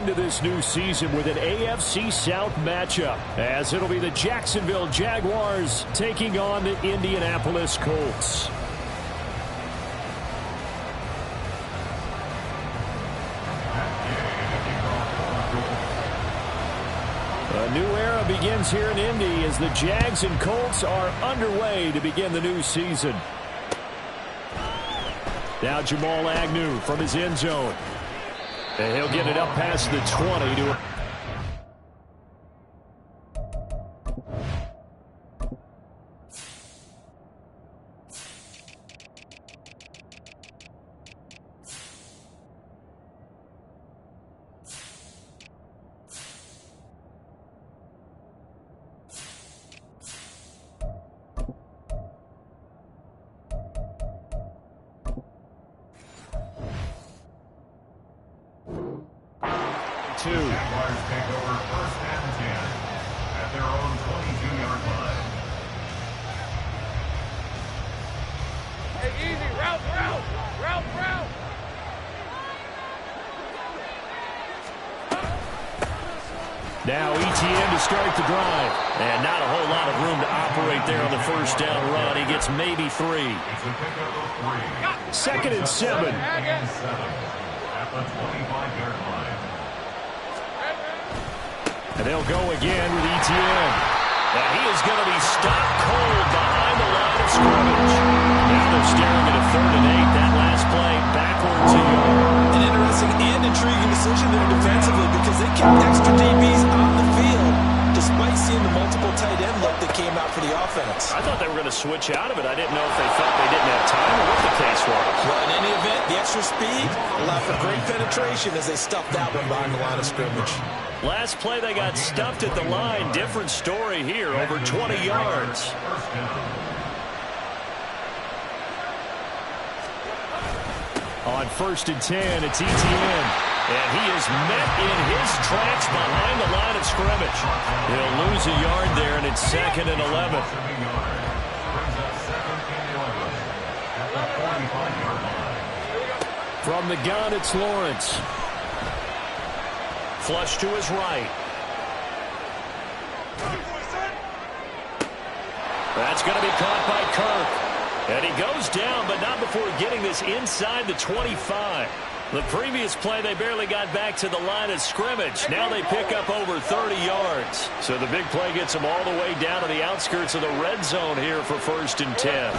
Into this new season with an AFC South matchup, as it'll be the Jacksonville Jaguars taking on the Indianapolis Colts. A new era begins here in Indy as the Jags and Colts are underway to begin the new season. Now Jamal Agnew from his end zone. And he'll get it up past the 20 to... Jaguars take over first and 10 at their own 22-yard line. Hey, easy. Route. Now ETN to start the drive. And not a whole lot of room to operate there on the first down run. He gets maybe 3. It's a pickup of 3. Second and 7. At the 25-yard line. And they'll go again with ETN. And he is going to be stopped cold behind the line of scrimmage. Now they're staring at a 3rd and 8. That last play backwards a yard. An interesting and intriguing decision there defensively because they kept extra DBs on the field despite seeing the multiple tight end look that came out for the offense. I thought they were going to switch out of it. I didn't know if they felt they didn't have time or what the case was. Well, in any event, the extra speed allowed for great penetration as they stuffed that one behind the line of scrimmage. Last play they got stuffed at the line. Different story here, over 20 yards. On 1st and 10, it's ETN. And he is met in his tracks behind the line of scrimmage. He'll lose a yard there, and it's 2nd and 11. From the gun, it's Lawrence. Flush to his right. That's going to be caught by Kirk. And he goes down, but not before getting this inside the 25. The previous play, they barely got back to the line of scrimmage. Now they pick up over 30 yards. So the big play gets them all the way down to the outskirts of the red zone here for 1st and 10.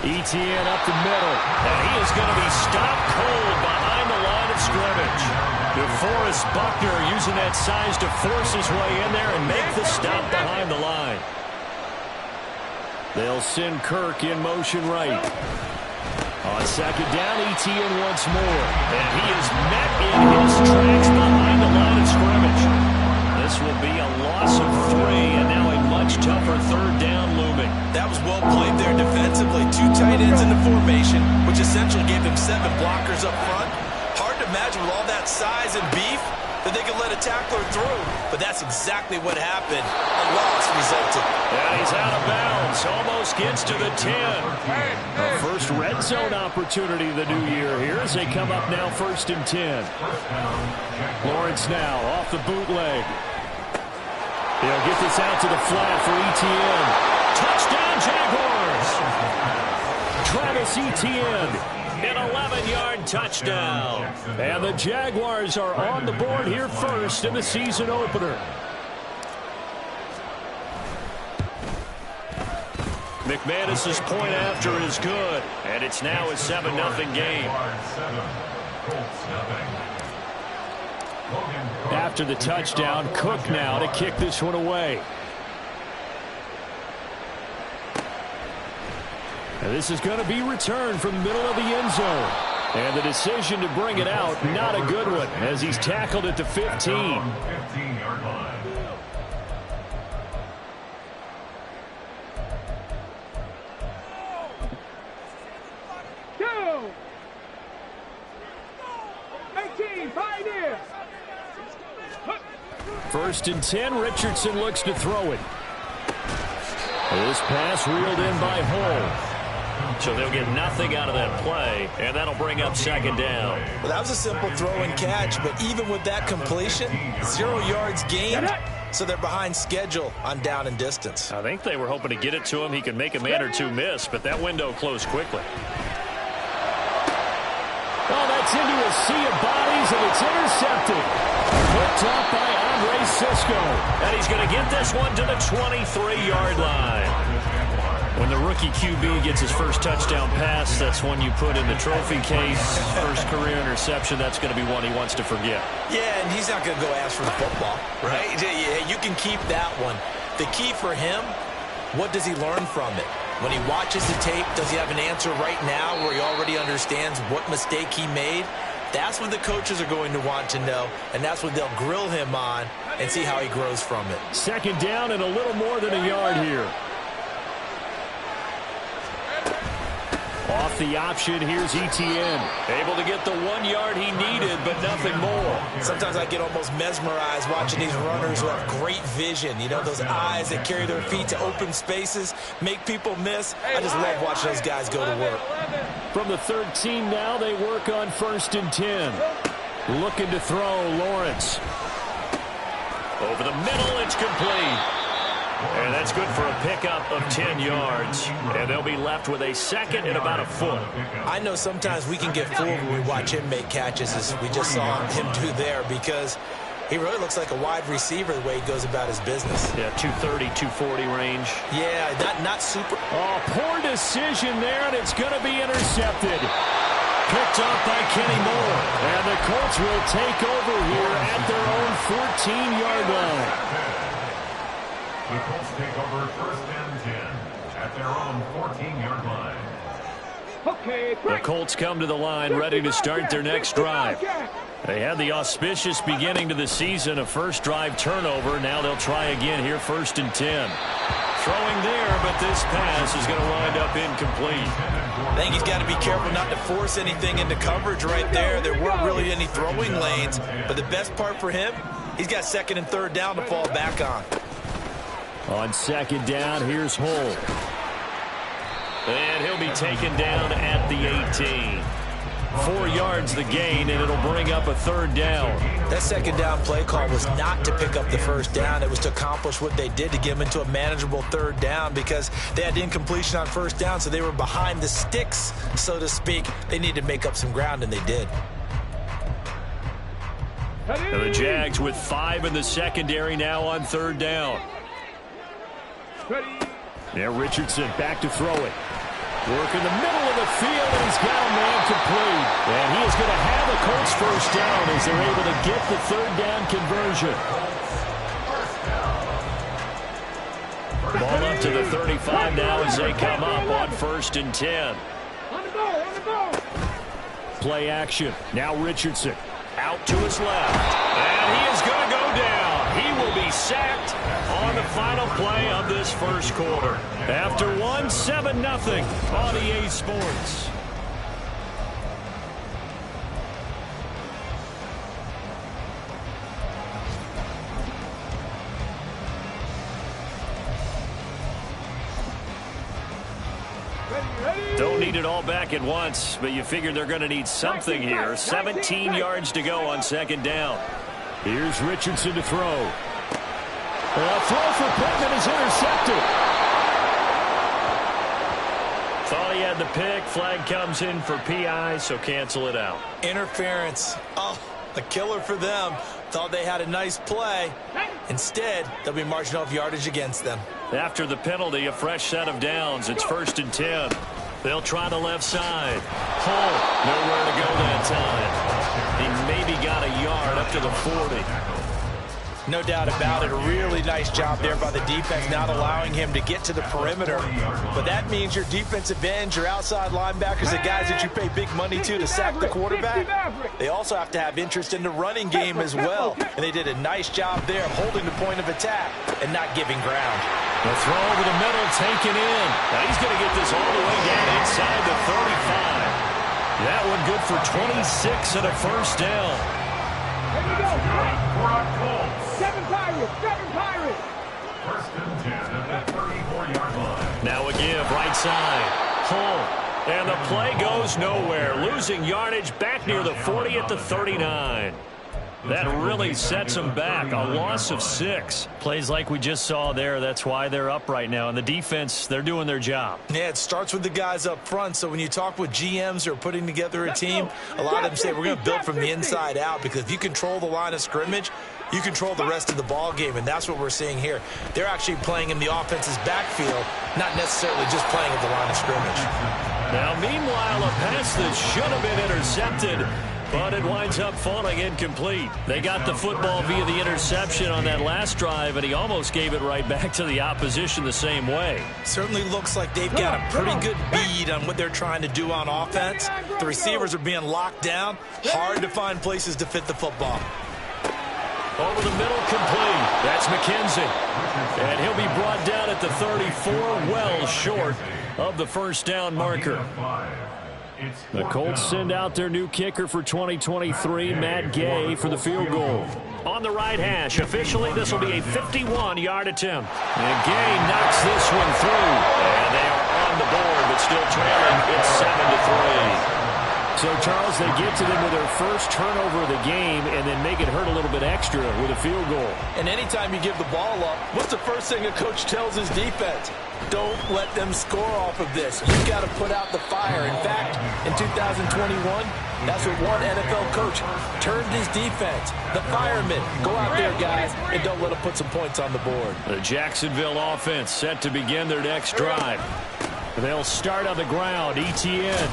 ETN up the middle. And he is going to be stopped cold behind the line of scrimmage. DeForest Buckner using that size to force his way in there and make the stop behind the line. They'll send Kirk in motion right. On 2nd down, ETN once more. And he is met in his tracks behind the line of scrimmage. This will be a loss of 3, and now a much tougher 3rd down looming. That was well played there defensively. 2 tight ends in the formation, which essentially gave them 7 blockers up front. Hard to imagine with all that size and beef that they could let a tackler through. But that's exactly what happened. A loss resulted. And he's out of bounds. Almost gets to the 10. A first red zone opportunity of the new year here as they come up now 1st and 10. Lawrence now off the bootleg. He'll get this out to the flat for ETN. Touchdown Jaguars! Travis Etienne. An 11-yard touchdown. And the Jaguars are on the board here first in the season opener. McManus's point after is good. And it's now a 7-0 game. After the touchdown, Cook now to kick this one away. And this is going to be returned from the middle of the end zone. And the decision to bring it out, not a good one, as he's tackled at the 15. 15-yard line. Go! 18, Pioneer! 1st and 10, Richardson looks to throw it. This pass reeled in by Hull. So they'll get nothing out of that play, and that'll bring up second down. Well, that was a simple throw and catch, but even with that completion, 0 yards gained, so they're behind schedule on down and distance. I think they were hoping to get it to him. He could make a man or two miss, but that window closed quickly. Oh, that's into a sea of bodies, and it's intercepted. Picked up by Andre Cisco. And he's going to get this one to the 23-yard line. When the rookie QB gets his first touchdown pass, that's one you put in the trophy case. First career interception, that's going to be one he wants to forget. Yeah, and he's not going to go ask for the football, right? Yeah, you can keep that one. The key for him, what does he learn from it? When he watches the tape, does he have an answer right now where he already understands what mistake he made? That's what the coaches are going to want to know, and that's what they'll grill him on and see how he grows from it. Second down and a little more than a yard here. Off the option, here's Etienne. Able to get the 1 yard he needed, but nothing more. Sometimes I get almost mesmerized watching these runners who have great vision. You know, those eyes that carry their feet to open spaces, make people miss. I just love watching those guys go to work. From the 13 now, they work on 1st and 10. Looking to throw, Lawrence. Over the middle, it's complete. And that's good for a pickup of 10 yards. And they'll be left with a second and about a foot. I know sometimes we can get fooled when we watch him make catches, as we just saw him do there, because he really looks like a wide receiver the way he goes about his business. Yeah, 230, 240 range. Yeah, not super. Oh, poor decision there, and it's going to be intercepted. Picked up by Kenny Moore. And the Colts will take over here at their own 14-yard line. The Colts take over 1st and 10 at their own 14-yard line. Okay, the Colts come to the line ready to start their next drive. They had the auspicious beginning to the season, a first drive turnover. Now they'll try again here, 1st and 10. Throwing there, but this pass is going to wind up incomplete. I think he's got to be careful not to force anything into coverage right there. There weren't really any throwing lanes, but the best part for him, he's got 2nd and 3rd down to fall back on. On 2nd down, here's Hull. And he'll be taken down at the 18. 4 yards the gain, and it'll bring up a 3rd down. That 2nd down play call was not to pick up the 1st down. It was to accomplish what they did, to get them into a manageable 3rd down, because they had incompletion on 1st down, so they were behind the sticks, so to speak. They needed to make up some ground, and they did. And the Jags with 5 in the secondary now on 3rd down. Now Richardson back to throw it. Work in the middle of the field, and he's got a man complete. And he is going to have a Colts 1st down as they're able to get the 3rd down conversion. Ball up to the 35 now as they come up on 1st and 10. On the ball. Play action. Now Richardson out to his left. And he is going to go down. He will be sacked on the final play of this 1st quarter. After 7-0 on EA Sports. Don't need it all back at once, but you figure they're going to need something here. 17 yards to go on 2nd down. Here's Richardson to throw. A throw for Pittman is intercepted. Thought he had the pick. Flag comes in for PI, so cancel it out. Interference. Oh, a killer for them. Thought they had a nice play. Instead, they'll be marching off yardage against them. After the penalty, a fresh set of downs. It's 1st and 10. They'll try the left side. Hull, nowhere to go that time. He maybe got a yard up to the 40. No doubt about it. A really nice job there by the defense, not allowing him to get to the perimeter. But that means your defensive ends, your outside linebackers, the guys that you pay big money to sack the quarterback, they also have to have interest in the running game as well. And they did a nice job there, holding the point of attack and not giving ground. The throw over the middle, taken in. Now he's going to get this all the way down inside the 35. That one good for 26 and a 1st down. Here we go. 7 Pirates. 1st and 10 at that 34-yard line. Now a give, right side. Hull And the play goes nowhere, losing yardage back near the 40 at the 39. That really sets them back, a loss of 6. Plays like we just saw there, that's why they're up right now. And the defense, they're doing their job. Yeah, it starts with the guys up front. So when you talk with GMs who are putting together a team, a lot of them say we're going to build from the inside out, because if you control the line of scrimmage, you control the rest of the ball game, and that's what we're seeing here. They're actually playing in the offense's backfield, not necessarily just playing at the line of scrimmage. Now, meanwhile, a pass that should have been intercepted, but it winds up falling incomplete. They got the football via the interception on that last drive, and he almost gave it right back to the opposition the same way. Certainly looks like they've got a pretty good bead on what they're trying to do on offense. The receivers are being locked down. Hard to find places to fit the football. Over the middle, complete. That's McKenzie. And he'll be brought down at the 34, well short of the first down marker. The Colts send out their new kicker for 2023, Matt Gay, for the field goal. On the right hash, officially this will be a 51-yard attempt. And Gay knocks this one through. And they are on the board, but still trailing. It's 7-3. So, Charles, they get to them with their first turnover of the game and then make it hurt a little bit extra with a field goal. And anytime you give the ball up, what's the first thing a coach tells his defense? Don't let them score off of this. You've got to put out the fire. In fact, in 2021, that's what one NFL coach turned his defense. The firemen. Go out there, guys, and don't let them put some points on the board. The Jacksonville offense set to begin their next drive. They'll start on the ground. Etienne.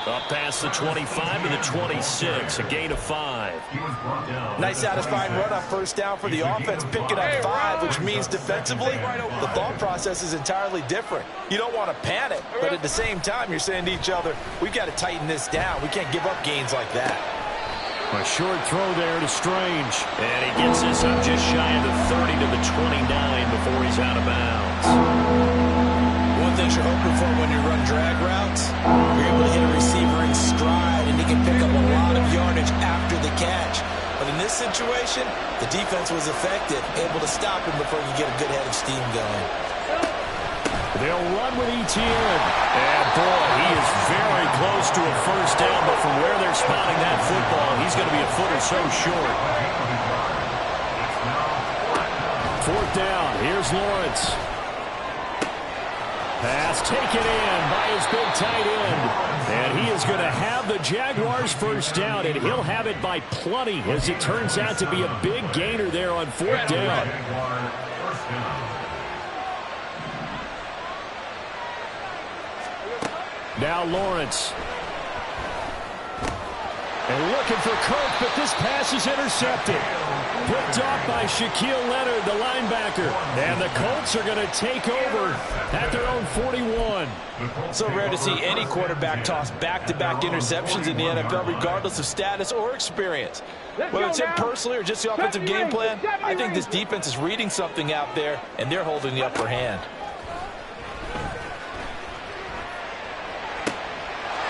Up past the 25 to the 26, a gain of 5. Nice satisfying run on first down for the offense, picking up 5, which means defensively, the thought process is entirely different. You don't want to panic, but at the same time, you're saying to each other, we've got to tighten this down. We can't give up gains like that. A short throw there to Strange. And he gets this up just shy of the 30 to the 29 before he's out of bounds. One thing you're hoping for when you run drag routes, you're able to hit a receiver in stride, and he can pick up a lot of yardage after the catch. But in this situation, the defense was effective, able to stop him before you get a good head of steam going. They'll run with Etienne. And, boy, he is very close to a first down, but from where they're spotting that football, he's going to be a foot or so short. Fourth down. Here's Lawrence. Pass taken in by his big tight end. And he is going to have the Jaguars first down, and he'll have it by plenty, as it turns out to be a big gainer there on fourth down. Now Lawrence. And looking for Kirk, but this pass is intercepted. Picked off by Shaquille Leonard, the linebacker. And the Colts are going to take over at their own 41. So rare to see any quarterback toss back-to-back interceptions in the NFL, regardless of status or experience. Whether it's him personally or just the offensive game plan, I think this defense is reading something out there, and they're holding the upper hand.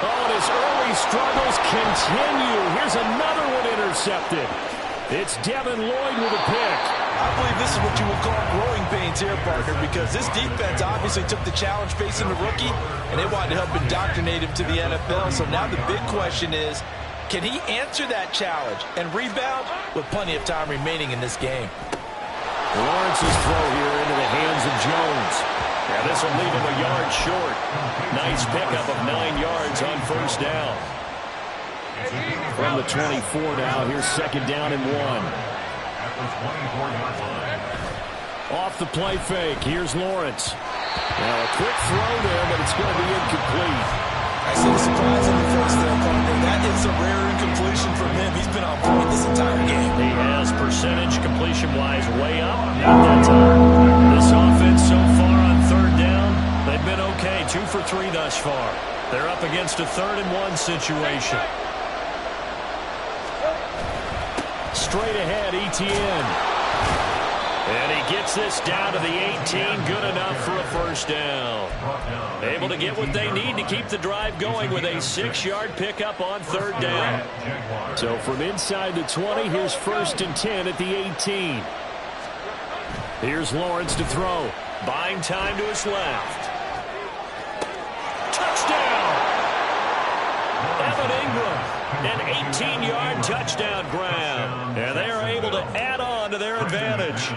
Oh, and his early struggles continue. Here's another one intercepted. It's Devin Lloyd with a pick. I believe this is what you would call growing pains here, partner, because this defense obviously took the challenge facing the rookie, and they wanted to help indoctrinate him to the NFL. So now the big question is, can he answer that challenge and rebound with plenty of time remaining in this game? Lawrence's throw here into the hands of Jones. Yeah, this will leave him a yard short. Nice pickup of 9 yards on first down. From the 24 now, here's second down and 1. Off the play fake, here's Lawrence. Now a quick throw there, but it's going to be incomplete. I see the surprise in the face there, partner. That is a rare incompletion from him. He's been on point this entire game. He has percentage completion-wise way up. Not that time. This offense so far on third down, they've been okay. 2 for 3 thus far. They're up against a 3rd and 1 situation. Straight ahead, Etienne. And he gets this down to the 18. Good enough for a first down. Able to get what they need to keep the drive going with a 6-yard pickup on third down. So from inside the 20, here's 1st and 10 at the 18. Here's Lawrence to throw. Buying time to his left. Touchdown! Evan Ingram. An 18-yard touchdown grab. And they are able to add on to their advantage.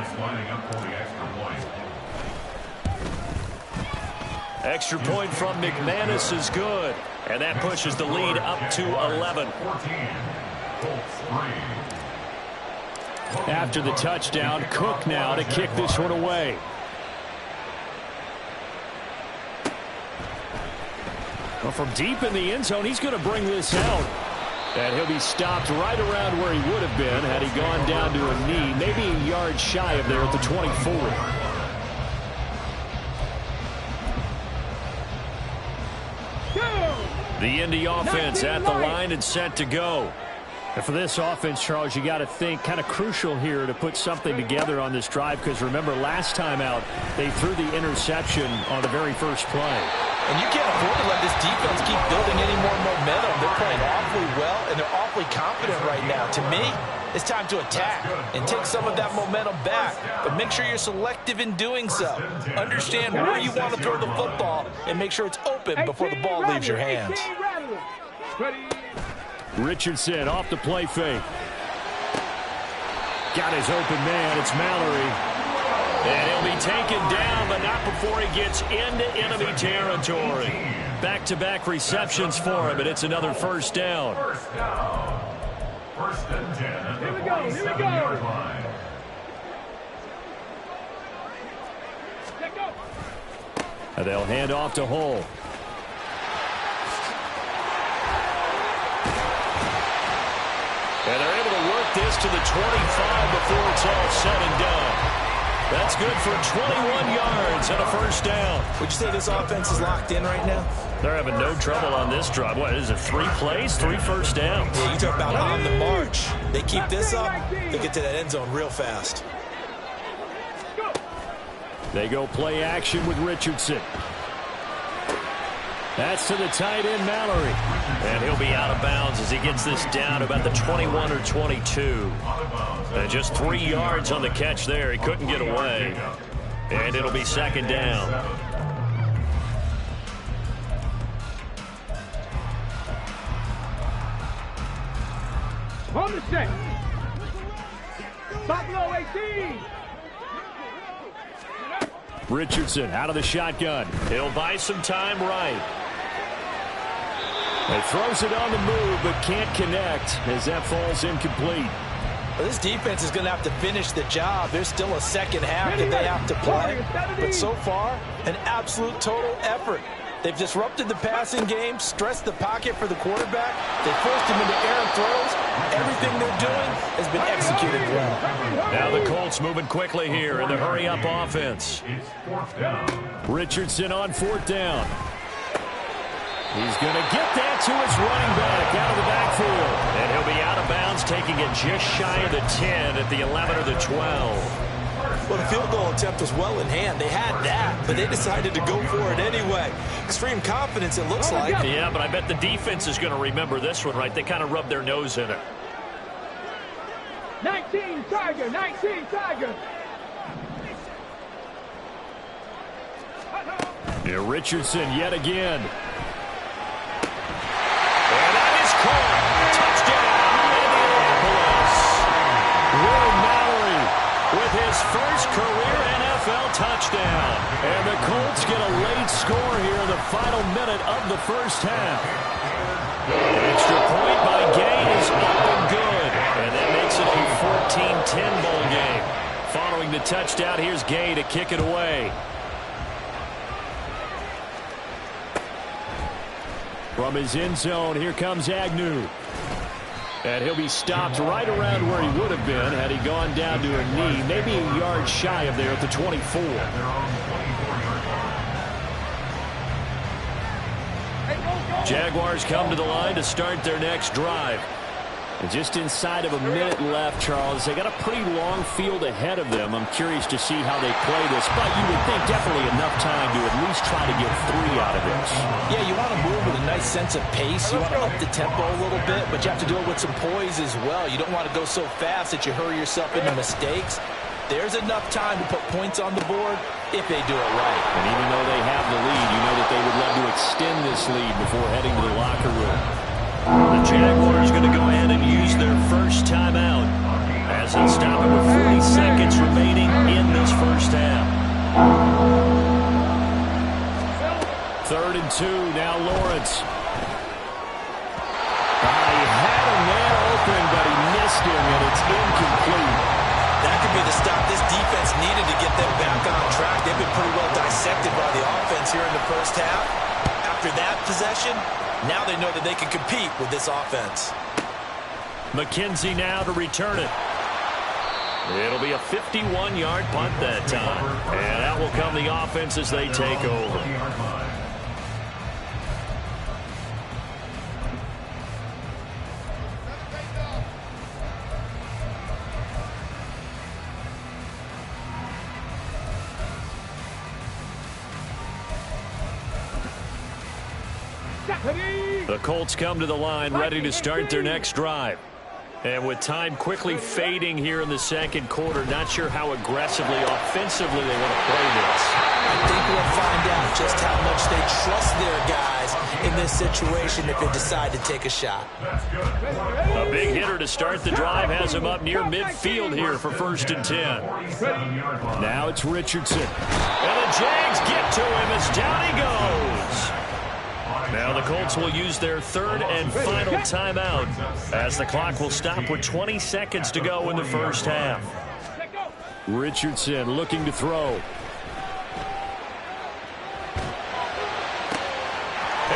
Extra point from McManus is good. And that pushes the lead up to 11. After the touchdown, Cook now to kick this one away. Well, from deep in the end zone, he's going to bring this out. And he'll be stopped right around where he would have been had he gone down to a knee, maybe a yard shy of there at the 24. The Indy offense at the line and set to go. And for this offense, Charles, you got to think kind of crucial here to put something together on this drive, because remember last time out they threw the interception on the very first play. And you can't afford to let this defense keep building any more momentum. They're playing awfully well, and they're awfully confident right now. To me, it's time to attack and take some of that momentum back. But make sure you're selective in doing so. Understand where you want to throw the football and make sure it's open before the ball leaves your hands. Richardson off the play fake. Got his open man. It's Mallory. And he'll be taken down, but not before he gets into enemy territory. Back-to-back receptions for him, and it's another first down. First down. First and 10 at the 47-yard line. And they'll hand off to Hull. And they're able to work this to the 25 before it's all said and done. That's good for 21 yards and a first down. Would you say this offense is locked in right now? They're having no trouble on this drive. What is it, 3 plays, 3 first downs? Yeah, you talk about on the march. They keep this up, they get to that end zone real fast. They go play action with Richardson. That's to the tight end, Mallory. And he'll be out of bounds as he gets this down about the 21 or 22. And just 3 yards on the catch there. He couldn't get away. And it'll be second down. On the set. Buffalo 18. Richardson out of the shotgun. He'll buy some time right. He throws it on the move, but can't connect as that falls incomplete. Well, this defense is going to have to finish the job. There's still a second half that they have to play. But so far, an absolute total effort. They've disrupted the passing game, stressed the pocket for the quarterback. They forced him into errant throws. Everything they're doing has been executed well. Now the Colts moving quickly here in the hurry-up offense. It's fourth down. Richardson on fourth down. He's going to get that to his running back out of the backfield. And he'll be out of bounds, taking it just shy of the 10 at the 11 or the 12. Well, the field goal attempt was well in hand. They had that, but they decided to go for it anyway. Extreme confidence, it looks like. Yeah, but I bet the defense is going to remember this one, right? They kind of rubbed their nose in it. 19 Tiger, 19 Tiger. Here Richardson yet again. And that is caught. Touchdown, Indianapolis. Will Mallory With his first career NFL touchdown. And the Colts get a late score here in the final minute of the first half. An extra point by Gay is up and good. And that makes it a 14-10 bowl game. Following the touchdown, here's Gay to kick it away. From his end zone, here comes Agnew. And he'll be stopped right around where he would have been had he gone down to a knee, maybe a yard shy of there at the 24. Jaguars come to the line to start their next drive. And just inside of a minute left, Charles. They got a pretty long field ahead of them. I'm curious to see how they play this, but you would think definitely enough time to at least try to get 3 out of this. Yeah, you want to move with a nice sense of pace. You want to up the tempo a little bit, but you have to do it with some poise as well. You don't want to go so fast that you hurry yourself into mistakes. There's enough time to put points on the board if they do it right. And even though they have the lead, you know that they would love to extend this lead before heading to the locker room. The Jaguars going to go ahead and use their first timeout as they stop it with 40 seconds remaining in this first half. 3rd and 2, now Lawrence. He had a man open, but he missed him, and it's incomplete. That could be the stop this defense needed to get them back on track. They've been pretty well dissected by the offense here in the first half. After that possession, now they know that they can compete with this offense. McKenzie now to return it. It'll be a 51-yard punt that time. And that will come the offense as they take over. The Colts come to the line ready to start their next drive. And with time quickly fading here in the second quarter, not sure how aggressively, offensively they want to play this. I think we'll find out just how much they trust their guys in this situation if they decide to take a shot. A big hitter to start the drive has him up near midfield here for 1st and 10. Now it's Richardson. And the Jags get to him as down he goes. Now the Colts will use their 3rd and final timeout as the clock will stop with 20 seconds to go in the first half. Richardson looking to throw. And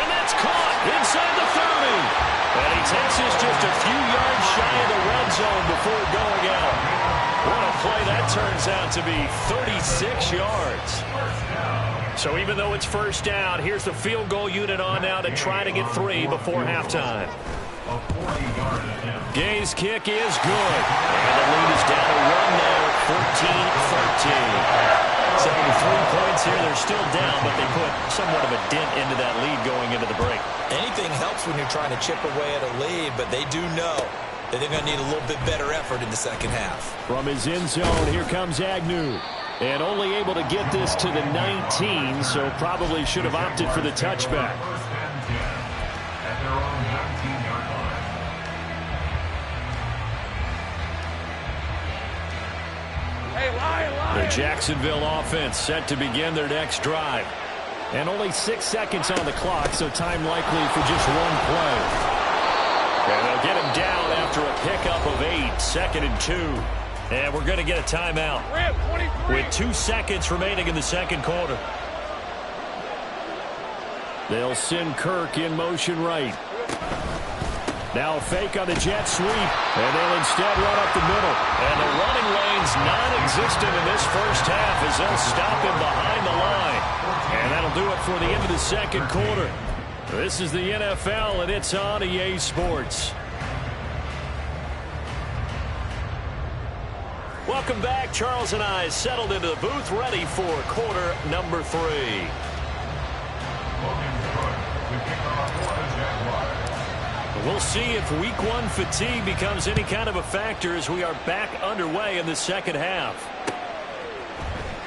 that's caught inside the 30. And he takes us just a few yards shy of the red zone before going out. What a play that turns out to be, 36 yards. So even though it's first down, here's the field goal unit on now to try to get 3 before halftime. Gay's kick is good. And the lead is down to 1 now at 14-13. 73 points here. They're still down, but they put somewhat of a dent into that lead going into the break. Anything helps when you're trying to chip away at a lead, but they do know that they're going to need a little bit better effort in the second half. From his end zone, here comes Agnew. And only able to get this to the 19, so probably should have opted for the touchback. The Jacksonville offense set to begin their next drive. And only 6 seconds on the clock, so time likely for just one play. And they'll get him down after a pickup of 8, 2nd and 2. And we're going to get a timeout with 2 seconds remaining in the second quarter. They'll send Kirk in motion right. Now a fake on the jet sweep, and they'll instead run up the middle. And the running lane's non-existent in this first half as they'll stop him behind the line. And that'll do it for the end of the second quarter. This is the NFL, and it's on EA Sports. Welcome back. Charles and I settled into the booth, ready for quarter number 3. We'll see if week 1 fatigue becomes any kind of a factor as we are back underway in the second half.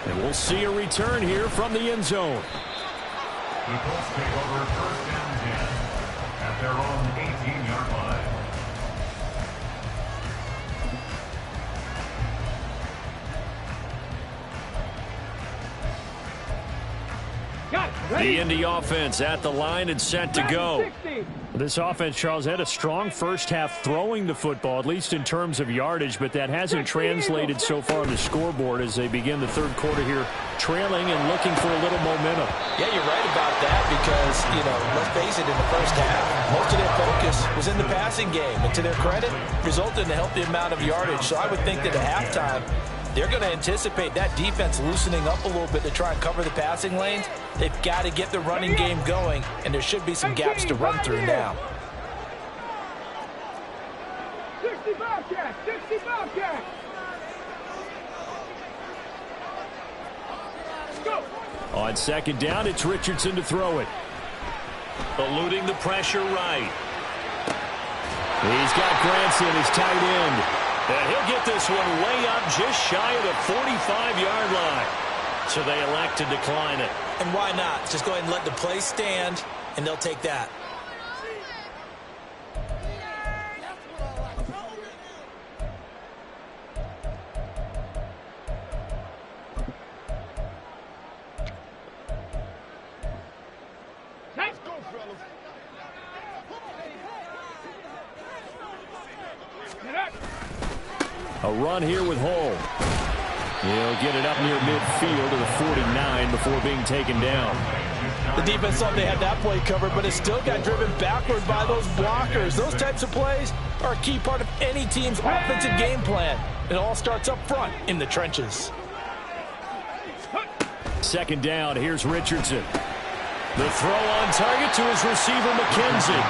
And we'll see a return here from the end zone. The Colts take over 1st and 10 at their own 18-yard line. The Indy offense at the line and set to go. This offense, Charles, had a strong first half throwing the football, at least in terms of yardage, but that hasn't translated so far on the scoreboard as they begin the third quarter here, trailing and looking for a little momentum. Yeah, you're right about that because, let's face it, in the first half, most of their focus was in the passing game. And to their credit, resulted in a healthy amount of yardage. So I would think that at halftime, they're going to anticipate that defense loosening up a little bit to try and cover the passing lanes. They've got to get the running game going, and there should be some gaps to run through now. 60 Bobcats! 60 Bobcats! Go! On second down, it's Richardson to throw it. Eluding the pressure right. He's got Granson, his tight end. And he'll get this one way up just shy of the 45-yard line. So they elect to decline it. And why not? Just go ahead and let the play stand, and they'll take that. A run here with Hull. He'll get it up near midfield to the 49 before being taken down. The defense thought they had that play covered, but it still got driven backward by those blockers. Those types of plays are a key part of any team's offensive game plan. It all starts up front in the trenches. Second down, here's Richardson. The throw on target to his receiver, McKenzie.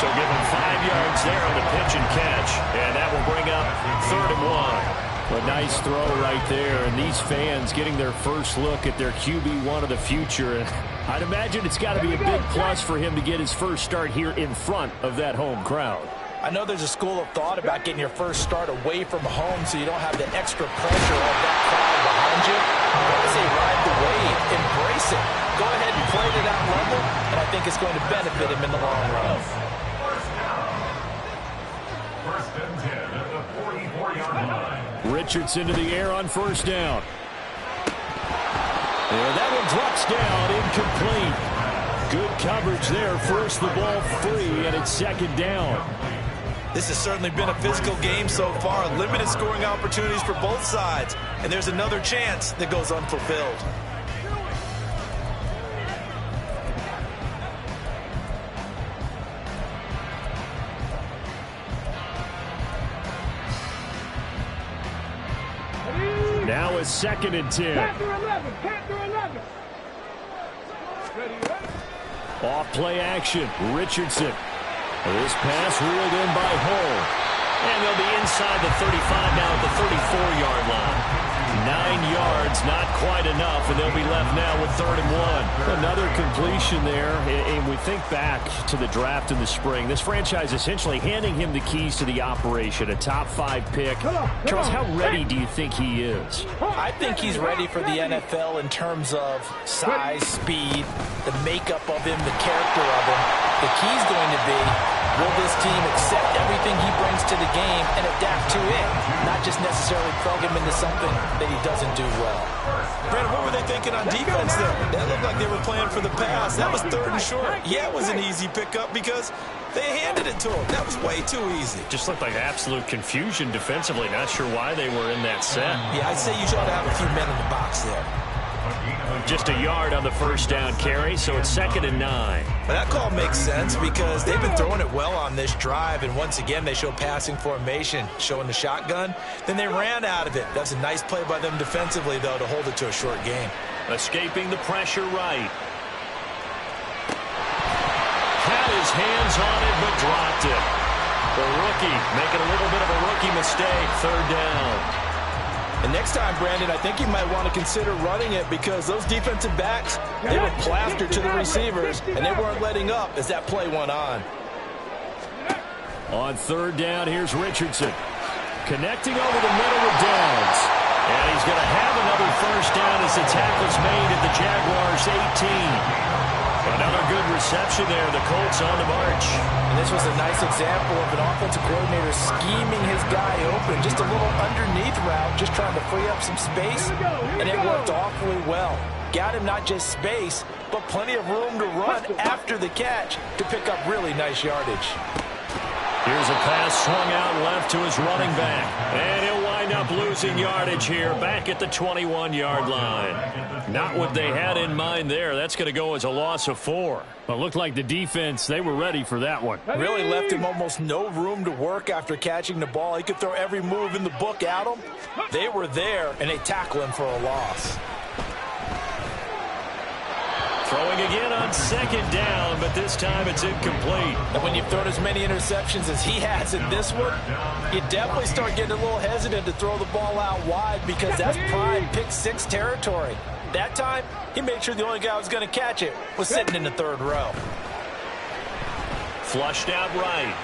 So give him 5 yards there on the pitch and catch. And that will bring up 3rd and 1. A nice throw right there. And these fans getting their first look at their QB1 of the future. And I'd imagine it's got to be a big plus for him to get his first start here in front of that home crowd. I know there's a school of thought about getting your first start away from home so you don't have the extra pressure of that crowd behind you. I say ride the wave, embrace it. Go ahead and play to that level, and I think it's going to benefit him in the long run. First and 10 at the 44-yard line. Richardson to the air on first down. And that one drops down, incomplete. Good coverage there, forced the ball free, and it's second down. This has certainly been a physical game so far. Limited scoring opportunities for both sides. And there's another chance that goes unfulfilled. Now it's 2nd and 10. Panther 11, Panther 11. Ready, ready. Off play action, Richardson. This pass reeled in by Hull. And they'll be inside the 35 now at the 34-yard line. 9 yards, not quite enough, and they'll be left now with 3rd and 1. Another completion there, and we think back to the draft in the spring. This franchise essentially handing him the keys to the operation, a top 5 pick. Charles, how ready do you think he is? I think he's ready for the NFL in terms of size, speed, the makeup of him, the character of him. The key's going to be, will this team accept everything he brings to the game and adapt to it, not just necessarily plug him into something that he doesn't do well. Brandon, what were they thinking on defense there? That looked like they were playing for the pass. That was 3rd and short. Yeah, it was an easy pickup because they handed it to him. That was way too easy. Just looked like absolute confusion defensively. Not sure why they were in that set. Yeah, I'd say you ought to have a few men in the box there. Just a yard on the first down carry, so it's 2nd and 9. Well, that call makes sense because they've been throwing it well on this drive, and once again they show passing formation, showing the shotgun. Then they ran out of it. That's a nice play by them defensively, though, to hold it to a short game. Escaping the pressure right. Had his hands on it, but dropped it. The rookie making a little bit of a rookie mistake. 3rd down. And next time, Brandon, I think you might want to consider running it because those defensive backs, they were plastered to the receivers, and they weren't letting up as that play went on. On 3rd down, here's Richardson. Connecting over the middle with Downs. And he's going to have another first down as the tackle's made at the Jaguars' 18. Another good reception there. The Colts on the march. And this was a nice example of an offensive coordinator scheming his guy open. Just a little underneath route, just trying to free up some space. And it worked awfully well. Got him not just space, but plenty of room to run after the catch to pick up really nice yardage. Here's a pass swung out left to his running back. And he'll wind up losing yardage here back at the 21-yard line. Not what they had in mind there. That's going to go as a loss of 4. Well, it looked like the defense, they were ready for that one. Really left him almost no room to work after catching the ball. He could throw every move in the book at him. They were there, and they tackle him for a loss. Throwing again on 2nd down, but this time it's incomplete. And when you've thrown as many interceptions as he has in this one, you definitely start getting a little hesitant to throw the ball out wide because that's prime pick-6 territory. That time, he made sure the only guy who was going to catch it was sitting in the 3rd row. Flushed out right.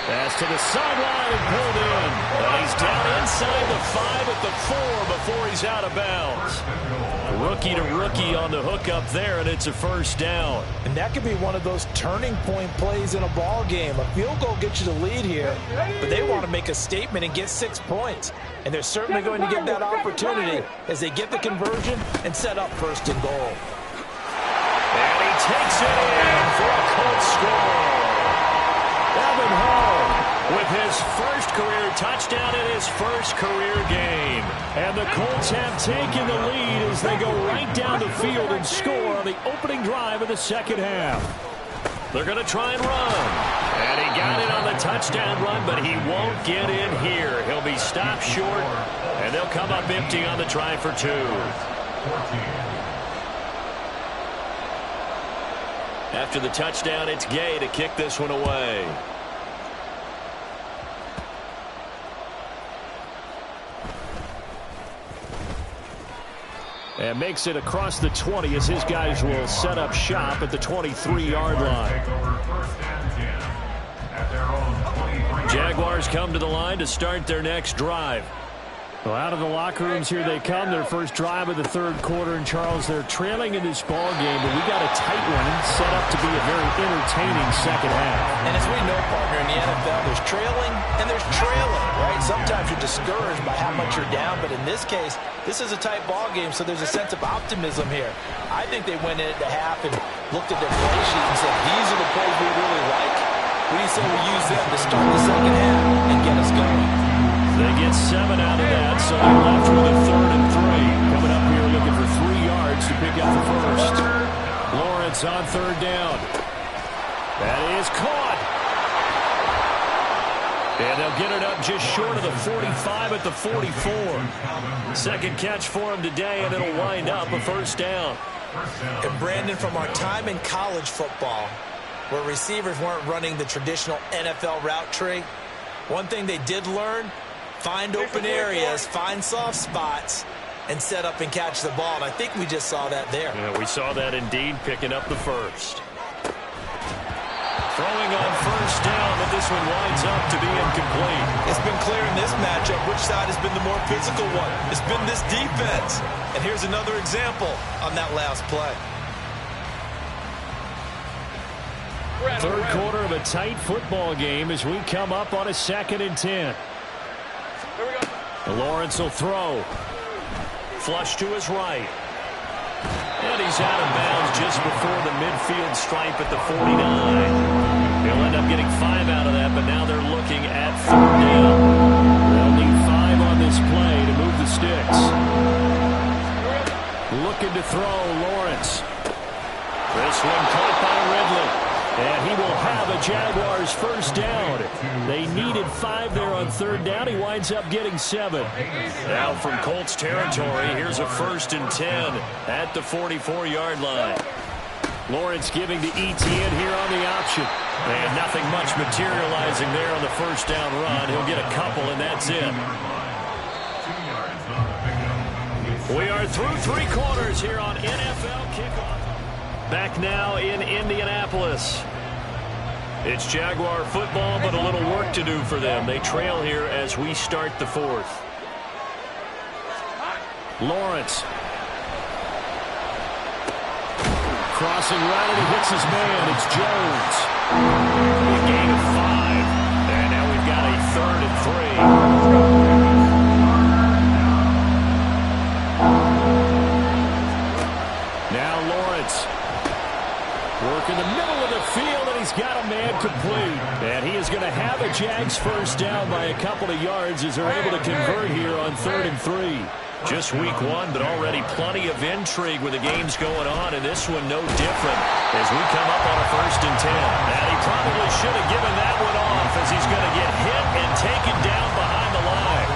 Pass to the sideline and pulled in. And he's down inside the 5 at the 4 before he's out of bounds. Rookie to rookie on the hook up there, and it's a first down. And that could be one of those turning point plays in a ball game. A field goal gets you the lead here, but they want to make a statement and get 6 points. And they're certainly going to get that opportunity as they get the conversion and set up 1st and goal. And he takes it in for a Colts score. Evan Hull with his first career touchdown in his first career game. And the Colts have taken the lead as they go right down the field and score on the opening drive of the second half. They're going to try and run. And he got it on the touchdown run, but he won't get in here. He'll be stopped short, and they'll come up empty on the try for 2. After the touchdown, it's Gay to kick this one away. And makes it across the 20 as his guys will set up shop at the 23-yard line. Jaguars come to the line to start their next drive. Well, out of the locker rooms here they come. Their first drive of the third quarter. And, Charles, they're trailing in this ball game, but we got a tight one set up to be a very entertaining second half. And as we know, partner, in the NFL, there's trailing and there's trailing, right? Sometimes you're discouraged by how much you're down, but in this case, this is a tight ball game, so there's a sense of optimism here. I think they went in at the half and looked at their play sheet and said, these are the plays we really like. We say we use them to start the second half and get us going. They get 7 out of that, so they're left with a 3rd and 3. Coming up here looking for 3 yards to pick up the first. Lawrence on 3rd down. That is caught. And they'll get it up just short of the 45 at the 44. Second catch for him today, and it'll wind up a 1st down. And Brandon, from our time in college football, where receivers weren't running the traditional NFL route tree, one thing they did learn, find open areas, find soft spots, and set up and catch the ball. And I think we just saw that there. Yeah, we saw that indeed, picking up the first. Throwing on 1st down, but this one winds up to be incomplete. It's been clear in this matchup which side has been the more physical one. It's been this defense. And here's another example on that last play. Third quarter of a tight football game as we come up on a 2nd and 10. Lawrence will throw. Flush to his right. And he's out of bounds just before the midfield stripe at the 49. He'll end up getting 5 out of that, but now they're looking at 3rd down. They'll need 5 on this play to move the sticks. Looking to throw, Lawrence. This one caught by Ridley. And he will have a Jaguars 1st down. They needed 5 there on 3rd down. He winds up getting 7. Now from Colts territory, here's a 1st and 10 at the 44-yard line. Lawrence giving to Etienne here on the option. And nothing much materializing there on the 1st down run. He'll get a couple, and that's it. We are through 3 quarters here on NFL Kickoff. Back now in Indianapolis. It's Jaguar football, but a little work to do for them. They trail here as we start the 4th. Lawrence. Crossing right, and he hits his man. It's Jones. A gain of 5. And now we've got a 3rd and 3. Work in the middle of the field, and he's got a man complete. And he is going to have a Jags 1st down by a couple of yards as they're able to convert here on 3rd and 3. Just week 1, but already plenty of intrigue with the games going on, and this one no different as we come up on a 1st and 10. And he probably should have given that one off as he's going to get hit and taken down behind the line.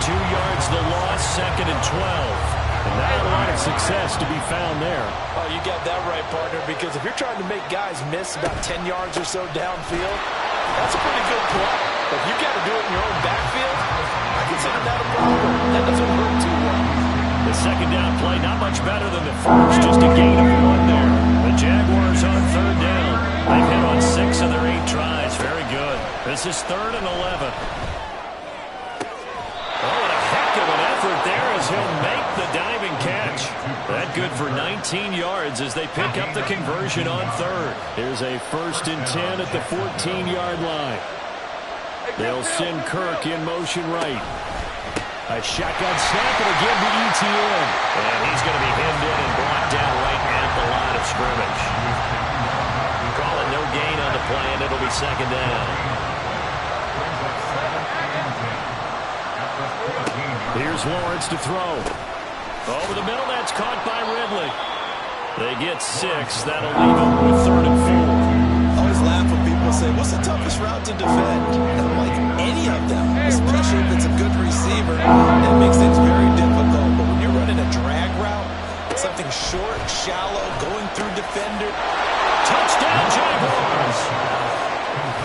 2 yards the loss, 2nd and 12. And not a lot of success to be found there. Oh, you got that right, partner, because if you're trying to make guys miss about 10 yards or so downfield, that's a pretty good play. But if you got to do it in your own backfield, I consider that a problem. That doesn't hurt too well. The 2nd down play, not much better than the first, just a gain of 1 there. The Jaguars on 3rd down. They've hit on 6 of their 8 tries. Very good. This is 3rd and 11. There as he'll make the diving catch. That good for 19 yards as they pick up the conversion on 3rd. Here's a 1st and 10 at the 14-yard line. They'll send Kirk in motion right. A shotgun snap and again to Etienne. And he's going to be hemmed in and brought down right at the line of scrimmage. no gain on the play, and it'll be second down. Here's Lawrence to throw. Over the middle, that's caught by Ridley. They get 6. That'll leave them with 3rd and 4. I always laugh when people say, what's the toughest route to defend? And I'm like, any of them, especially if it's a good receiver. That makes things very difficult. But when you're running a drag route, something short, shallow, going through defender. Touchdown, Jaguars!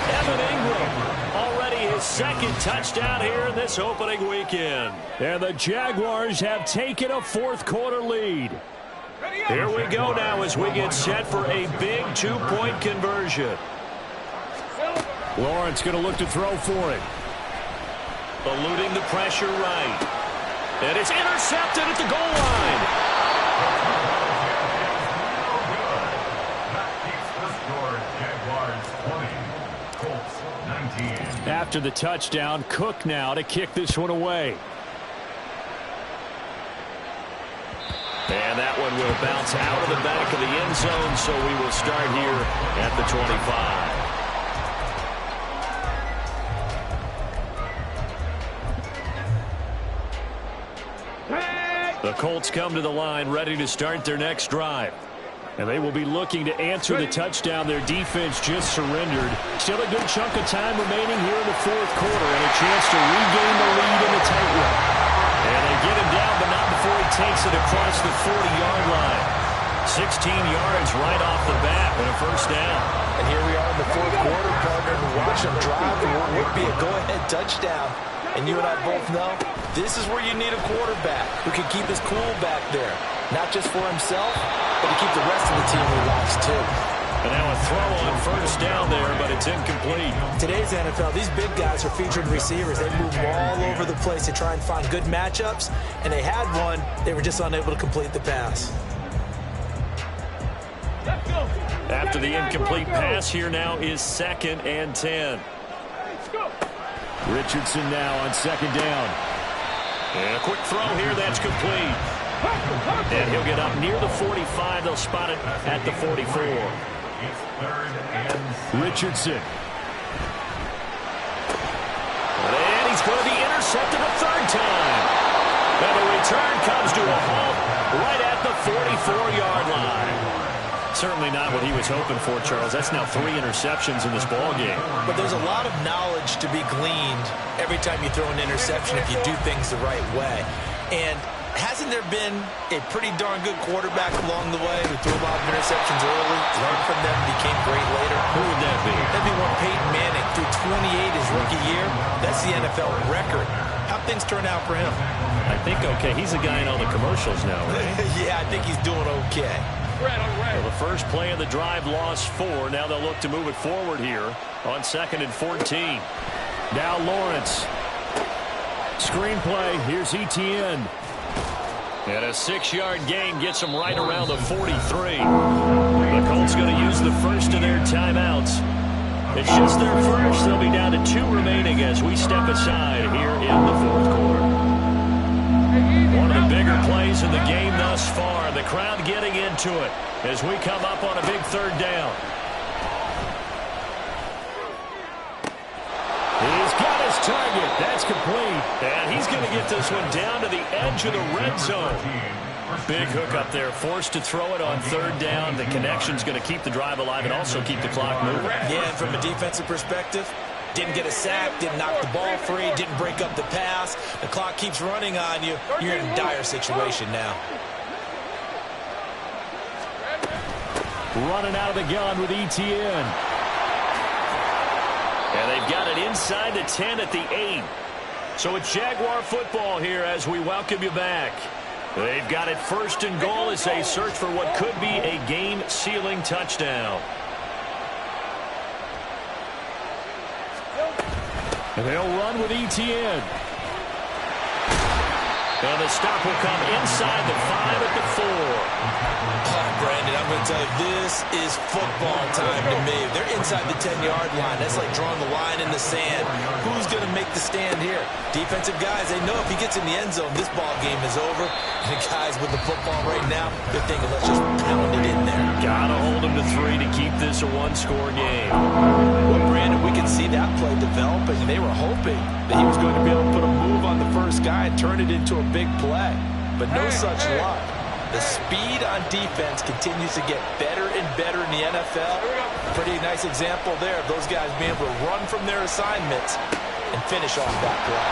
Evan Ingram, already his 2nd touchdown here in this opening weekend. And the Jaguars have taken a 4th quarter lead. Here we go now as we get set for a big 2-point conversion. Lawrence going to look to throw for it. Eluding the pressure right. And it's intercepted at the goal line. That keeps the score. Jaguars 20, Colts 19. After the touchdown, Cook now to kick this one away. And that one will bounce out of the back of the end zone, so we will start here at the 25. The Colts come to the line ready to start their next drive. And they will be looking to answer the touchdown their defense just surrendered. Still a good chunk of time remaining here in the 4th quarter and a chance to regain the lead in the tightrope. And they get him down, but not before he takes it across the 40-yard line. 16 yards right off the bat and a 1st down. And here we are in the 4th quarter, partner. Watch them drive. It would be a go-ahead touchdown. And you and I both know this is where you need a quarterback who can keep his cool back there. Not just for himself, but to keep the rest of the team relaxed too. And now a throw on 1st down there, but it's incomplete. Today's NFL, these big guys are featured receivers. They move all over the place to try and find good matchups, and they had one. They were just unable to complete the pass. After the incomplete pass, here now is 2nd and 10. Richardson now on 2nd down. And a quick throw here, that's complete. And he'll get up near the 45. They'll spot it at the 44. It's 3rd and 6. Richardson. And he's going to be intercepted a 3rd time. And the return comes to a halt right at the 44-yard line. Certainly not what he was hoping for, Charles. That's now 3 interceptions in this ballgame. But there's a lot of knowledge to be gleaned every time you throw an interception if you do things the right way. And hasn't there been a pretty darn good quarterback along the way who threw a lot of interceptions early, learned from them, became great later? Who would that be? That'd be one Peyton Manning threw 28 his rookie year. That's the NFL record. How'd things turn out for him? I think okay. He's a guy in all the commercials now, right? Yeah, I think he's doing okay. Well, the first play of the drive lost 4. Now they'll look to move it forward here on 2nd and 14. Now Lawrence. Screenplay. Here's Etienne. And a 6-yard gain gets them right around the 43. The Colts going to use the first of their timeouts. It's just their first. They'll be down to 2 remaining as we step aside here in the 4th quarter. One of the bigger plays in the game thus far. The crowd getting into it as we come up on a big 3rd down. He's got his target. That's complete. And he's going to get this one down to the edge of the red zone. Big hook up there. Forced to throw it on 3rd down. The connection's going to keep the drive alive and also keep the clock moving. Yeah, and from a defensive perspective, didn't get a sack, didn't knock the ball free, didn't break up the pass. The clock keeps running on you. You're in a dire situation now. Running out of the gun with Etienne. And they've got it inside the 10 at the 8. So it's Jaguar football here as we welcome you back. They've got it 1st and goal as they search for what could be a game-sealing touchdown. And they'll run with Etienne. And the stop will come inside the 5 at the 4. Brandon, I'm going to tell you, this is football time to me. They're inside the 10-yard line. That's like drawing the line in the sand. Who's going to make the stand here? Defensive guys, they know if he gets in the end zone, this ball game is over. And the guys with the football right now, they're thinking, let's just pound it in there. Gotta hold him to 3 to keep this a one-score game. Well, Brandon, we can see that play developing. They were hoping that he was going to be able to put a move on the first guy and turn it into a big play. But no such luck. The speed on defense continues to get better and better in the NFL. Pretty nice example there of those guys being able to run from their assignments and finish off that play.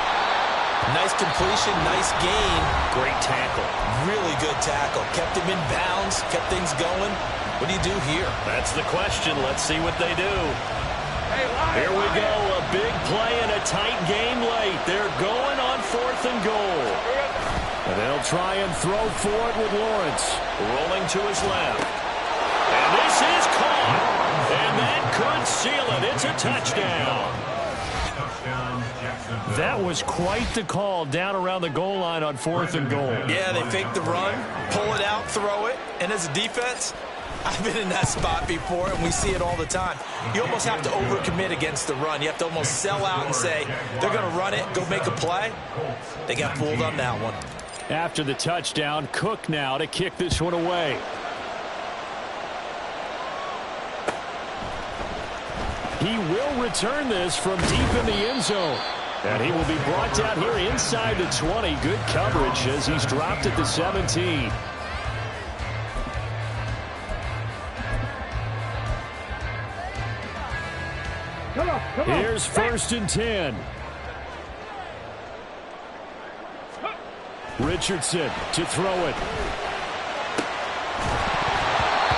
Nice completion, nice gain. Great tackle. Really good tackle. Kept him in bounds, kept things going. What do you do here? That's the question. Let's see what they do. Here we go. A big play and a tight game late. They're going on 4th and goal. And they'll try and throw for it with Lawrence. Rolling to his left. And this is caught. And that could seal it. It's a touchdown. That was quite the call down around the goal line on 4th and goal. Yeah, they fake the run, pull it out, throw it. And as a defense, I've been in that spot before, and we see it all the time. You almost have to overcommit against the run. You have to almost sell out and say, they're going to run it, go make a play. They got fooled on that one. After the touchdown, Cook now to kick this one away. He will return this from deep in the end zone. And he will be brought down here inside the 20. Good coverage as he's dropped at the 17. Here's 1st and 10. Richardson to throw it.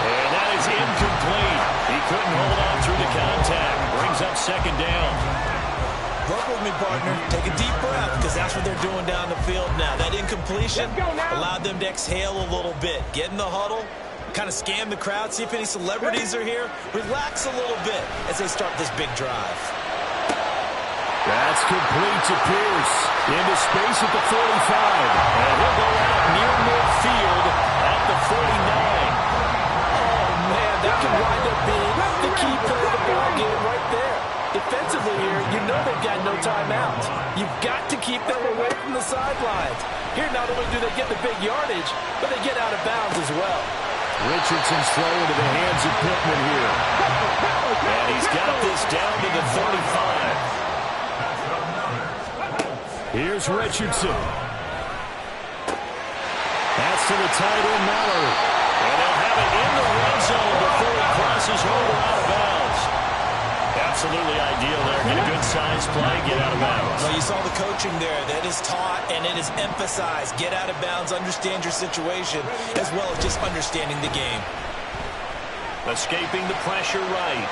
And that is incomplete. He couldn't hold on through the contact. Brings up 2nd down. Work with me, partner. Take a deep breath, because that's what they're doing down the field now. That incompletion allowed them to exhale a little bit. Get in the huddle, kind of scan the crowd, see if any celebrities are here. Relax a little bit as they start this big drive. That's complete to Pierce. Into space at the 45. And he'll go out near midfield at the 49. Oh, man, that could wind up being the key play of the ball game right there. Defensively here, you know they've got no timeouts. You've got to keep them away from the sidelines. Here, not only do they get the big yardage, but they get out of bounds as well. Richardson's throw into the hands of Pittman here. And he's got this down to the 35. Here's Richardson. That's to the tight end, Mallory. And they'll have it in the red zone before he crosses over out of bounds. Absolutely ideal there. Get a good size play, get out of bounds. Well, you saw the coaching there. That is taught and it is emphasized. Get out of bounds, understand your situation, as well as just understanding the game. Escaping the pressure right.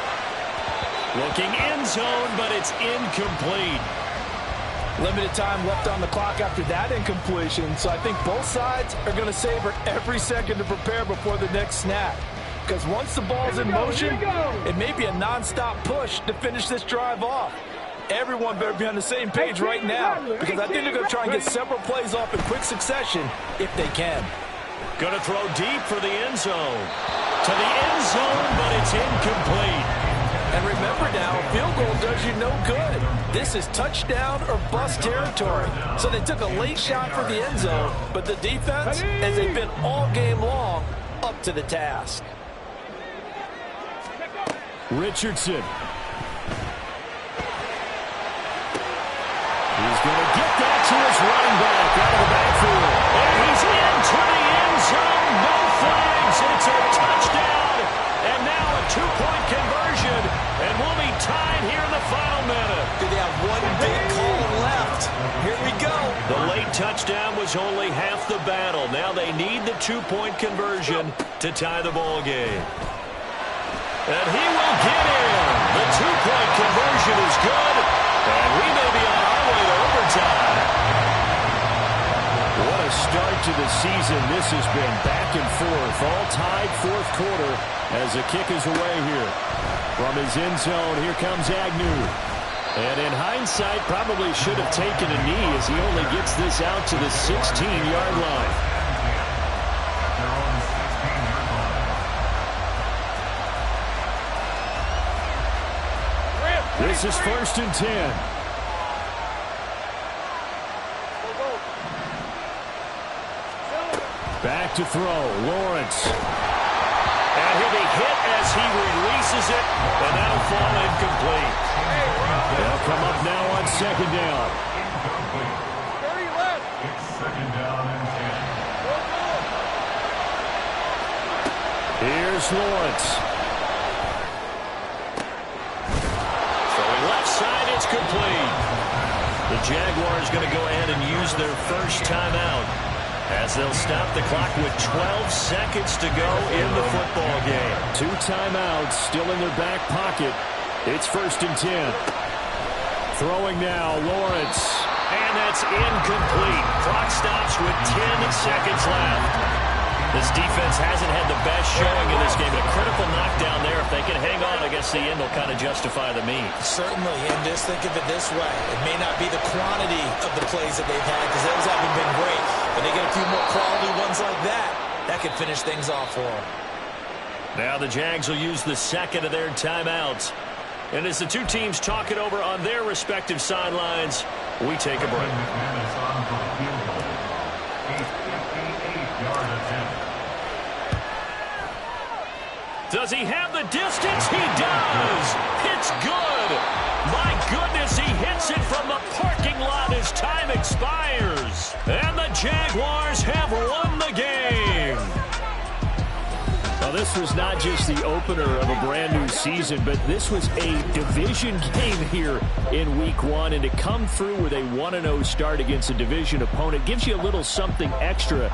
Looking end zone, but it's incomplete. Limited time left on the clock after that incompletion, so I think both sides are going to savor every second to prepare before the next snap. Because once the ball's in motion, it may be a non-stop push to finish this drive off. Everyone better be on the same page right now, because I think they're going to try and get several plays off in quick succession if they can. Going to throw deep for the end zone. To the end zone, but it's incomplete. And remember now, a field goal does you no good. This is touchdown or bust territory. So they took a late shot for the end zone, but the defense, as they've been all game long, up to the task. Richardson. He's going to get that to his running back out of the backfield. And he's into the end zone. No flags. It's a touchdown. And now a 2-point conversion. And we'll be tied here in the final minute. Do they have one big call left? Here we go. The late touchdown was only half the battle. Now they need the 2-point conversion to tie the ball game. And he will get in. The 2-point conversion is good. And we may be on our way to overtime. What a start to the season. This has been back and forth. All tied 4th quarter as the kick is away here. From his end zone, here comes Agnew. And in hindsight, probably should have taken a knee as he only gets this out to the 16-yard line. This is 1st and 10. Back to throw, Lawrence. And he'll be hit as he releases it, and that'll fall incomplete. They'll come up now on 2nd down. It's 2nd down and 10. Here's Lawrence. Throwing left side, it's complete. The Jaguars going to go ahead and use their first timeout, as they'll stop the clock with 12 seconds to go in the football game. 2 timeouts still in their back pocket. It's 1st and 10. Throwing now, Lawrence. And that's incomplete. Clock stops with 10 seconds left. This defense hasn't had the best showing in this game. A critical knockdown there. If they can hang on, I guess the end will kind of justify the means. Certainly, and just think of it this way. It may not be the quantity of the plays that they've had, because those haven't been great, but they get a few more quality ones like that. That could finish things off for them. Now the Jags will use the second of their timeouts. And as the two teams talk it over on their respective sidelines, we take a break. McManus on for the field goal. A 58-yard attempt. Does he have the distance? He does! It's good! My goodness, he hits it from the parking lot as time expires. And the Jaguars have won the game. Well, this was not just the opener of a brand new season, but this was a division game here in Week 1. And to come through with a 1-0 start against a division opponent gives you a little something extra